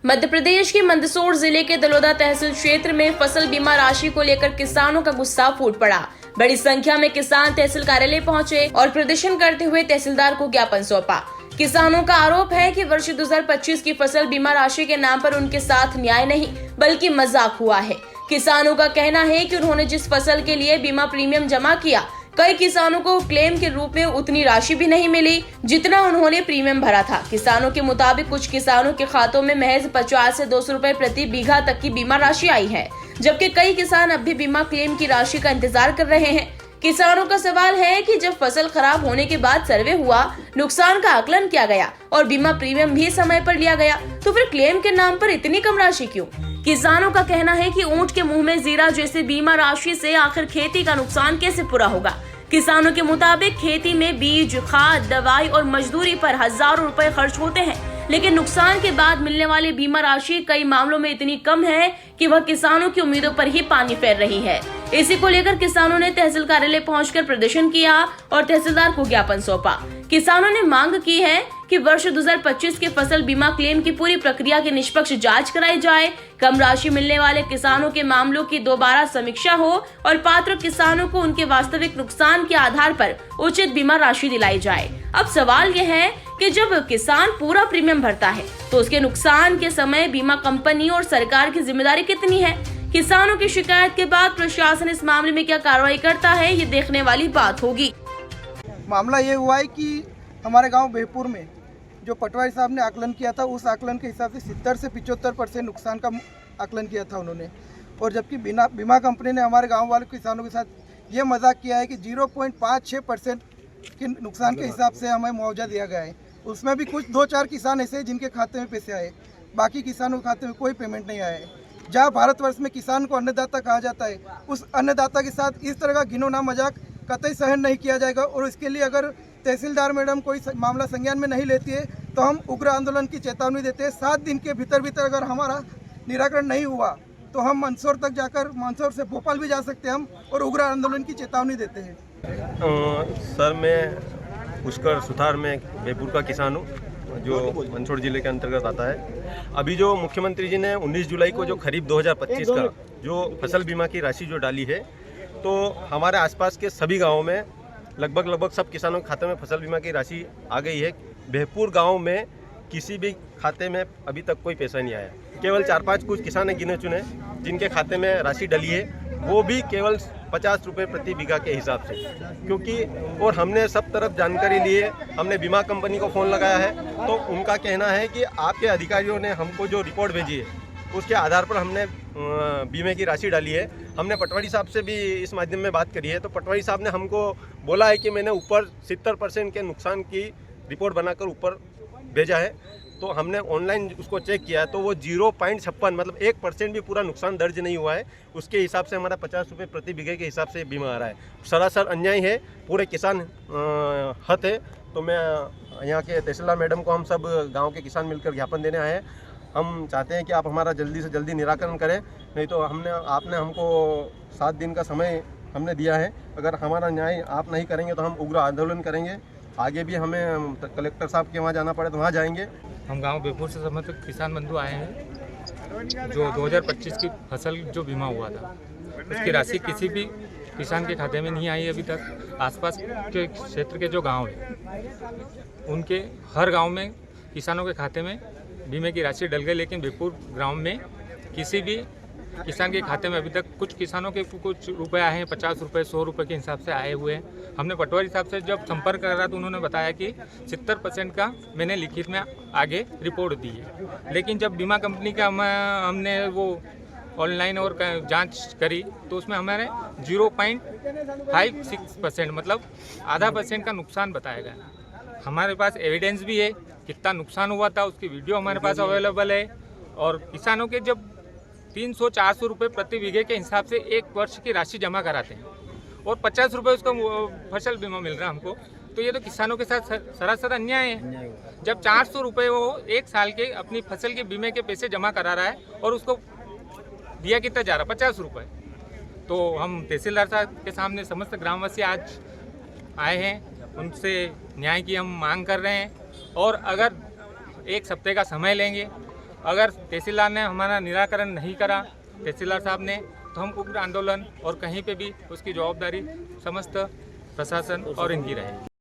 मध्य प्रदेश के मंदसौर जिले के दलोदा तहसील क्षेत्र में फसल बीमा राशि को लेकर किसानों का गुस्सा फूट पड़ा। बड़ी संख्या में किसान तहसील कार्यालय पहुंचे और प्रदर्शन करते हुए तहसीलदार को ज्ञापन सौंपा। किसानों का आरोप है कि वर्ष 2025 की फसल बीमा राशि के नाम पर उनके साथ न्याय नहीं बल्कि मजाक हुआ है। किसानों का कहना है कि उन्होंने जिस फसल के लिए बीमा प्रीमियम जमा किया, कई किसानों को क्लेम के रूप में उतनी राशि भी नहीं मिली जितना उन्होंने प्रीमियम भरा था। किसानों के मुताबिक कुछ किसानों के खातों में महज 50 से 200 रुपए प्रति बीघा तक की बीमा राशि आई है, जबकि कई किसान अब भी बीमा क्लेम की राशि का इंतजार कर रहे हैं। किसानों का सवाल है कि जब फसल खराब होने के बाद सर्वे हुआ, नुकसान का आकलन किया गया और बीमा प्रीमियम भी समय पर लिया गया, तो फिर क्लेम के नाम पर इतनी कम राशि क्यों? किसानों का कहना है कि ऊंट के मुंह में जीरा जैसे बीमा राशि से आखिर खेती का नुकसान कैसे पूरा होगा। किसानों के मुताबिक खेती में बीज, खाद, दवाई और मजदूरी पर हजारों रुपए खर्च होते हैं, लेकिन नुकसान के बाद मिलने वाली बीमा राशि कई मामलों में इतनी कम है कि वह किसानों की उम्मीदों पर ही पानी फेर रही है। इसी को लेकर किसानों ने तहसील कार्यालय पहुंचकर प्रदर्शन किया और तहसीलदार को ज्ञापन सौंपा। किसानों ने मांग की है कि वर्ष 2025 के फसल बीमा क्लेम की पूरी प्रक्रिया की निष्पक्ष जांच कराई जाए, कम राशि मिलने वाले किसानों के मामलों की दोबारा समीक्षा हो और पात्र किसानों को उनके वास्तविक नुकसान के आधार पर उचित बीमा राशि दिलाई जाए। अब सवाल यह है कि जब किसान पूरा प्रीमियम भरता है तो उसके नुकसान के समय बीमा कंपनी और सरकार की जिम्मेदारी कितनी है? किसानों की शिकायत के बाद प्रशासन इस मामले में क्या कार्रवाई करता है, ये देखने वाली बात होगी। मामला ये हुआ है कि हमारे गांव बेहपुर में जो पटवारी साहब ने आकलन किया था, उस आकलन के हिसाब से 70 से 75% नुकसान का आकलन किया था उन्होंने, और जबकि बीमा कंपनी ने हमारे गांव वाले किसानों के साथ ये मजाक किया है कि 0.56% के नुकसान के हिसाब से हमें मुआवजा दिया गया है। उसमें भी कुछ 2-4 किसान ऐसे हैं जिनके खाते में पैसे आए, बाकी किसानों के खाते में कोई पेमेंट नहीं आया है। जहाँ भारतवर्ष में किसान को अन्नदाता कहा जाता है, उस अन्नदाता के साथ इस तरह का घिनौना मजाक कतई सहन नहीं किया जाएगा, और इसके लिए अगर तहसीलदार मैडम कोई मामला संज्ञान में नहीं लेती है तो हम उग्र आंदोलन की चेतावनी देते हैं। 7 दिन के भीतर अगर हमारा निराकरण नहीं हुआ तो हम मंदसौर तक जाकर, मंदसौर से भोपाल भी जा सकते हैं हम, और उग्र आंदोलन की चेतावनी देते हैं। सर, मैं पुष्कर सुथार में बेहपुर का किसान हूँ, जो मंदसौर जिले के अंतर्गत आता है। अभी जो मुख्यमंत्री जी ने 19 जुलाई को जो खरीफ 2025 का जो फसल बीमा की राशि जो डाली है, तो हमारे आसपास के सभी गाँवों में लगभग सब किसानों के खाते में फसल बीमा की राशि आ गई है। बेहपुर गांव में किसी भी खाते में अभी तक कोई पैसा नहीं आया। केवल 4-5 कुछ किसान हैं गिने चुने जिनके खाते में राशि डली है, वो भी केवल 50 रुपये प्रति बीघा के हिसाब से, क्योंकि और हमने सब तरफ जानकारी लिए, हमने बीमा कंपनी को फ़ोन लगाया है, तो उनका कहना है कि आपके अधिकारियों ने हमको जो रिपोर्ट भेजी है उसके आधार पर हमने बीमे की राशि डाली है। हमने पटवारी साहब से भी इस माध्यम में बात करी है, तो पटवारी साहब ने हमको बोला है कि मैंने ऊपर 70% के नुकसान की रिपोर्ट बनाकर ऊपर भेजा है। तो हमने ऑनलाइन उसको चेक किया तो वो 0.56 मतलब 1% भी पूरा नुकसान दर्ज नहीं हुआ है। उसके हिसाब से हमारा 50 रुपये प्रति बीघे के हिसाब से बीमा आ रहा है। सरासर अन्याय है, पूरे किसान हत है। तो मैं यहाँ के तहसीलदार मैडम को हम सब गाँव के किसान मिलकर ज्ञापन देने आए हैं। हम चाहते हैं कि आप हमारा जल्दी से जल्दी निराकरण करें, नहीं तो आपने हमको 7 दिन का समय हमने दिया है। अगर हमारा न्याय आप नहीं करेंगे तो हम उग्र आंदोलन करेंगे। आगे भी हमें कलेक्टर साहब के वहाँ जाना पड़े तो वहाँ जाएंगे। हम गांव बेहपुर से समर्थित किसान बंधु आए हैं। जो 2025 की फसल जो बीमा हुआ था, उसकी राशि किसी भी किसान के खाते में नहीं आई अभी तक। आसपास के क्षेत्र के जो गांव हैं, उनके हर गांव में किसानों के खाते में बीमे की राशि डल गई, लेकिन बेहपुर ग्राम में किसी भी किसान के खाते में अभी तक कुछ किसानों के कुछ रुपए आए हैं, 50 रुपये 100 रुपये के हिसाब से आए हुए हैं। हमने पटवारी साहब से जब संपर्क करा तो उन्होंने बताया कि 70% का मैंने लिखित में आगे रिपोर्ट दी है, लेकिन जब बीमा कंपनी का हमने वो ऑनलाइन और जांच करी तो उसमें हमारे 0.56% मतलब आधा % का नुकसान बताया गया। हमारे पास एविडेंस भी है कितना नुकसान हुआ था, उसकी वीडियो हमारे पास अवेलेबल है। और किसानों के जब 300-400 रुपये प्रति बीघे के हिसाब से 1 वर्ष की राशि जमा कराते हैं और 50 रुपये उसका फसल बीमा मिल रहा है हमको, तो ये तो किसानों के साथ सरासर अन्याय है। जब 400 रुपये वो 1 साल के अपनी फसल के बीमे के पैसे जमा करा रहा है और उसको दिया कितना जा रहा, 50 रुपये। तो हम तहसीलदार साहब के सामने समस्त ग्रामवासी आज आए हैं, उनसे न्याय की हम मांग कर रहे हैं। और अगर 1 हफ्ते का समय लेंगे अगर तहसीलदार ने हमारा निराकरण नहीं करा, तहसीलदार साहब ने, तो हम उग्र आंदोलन और कहीं पे भी उसकी जवाबदारी समस्त प्रशासन और इनकी रहेगी।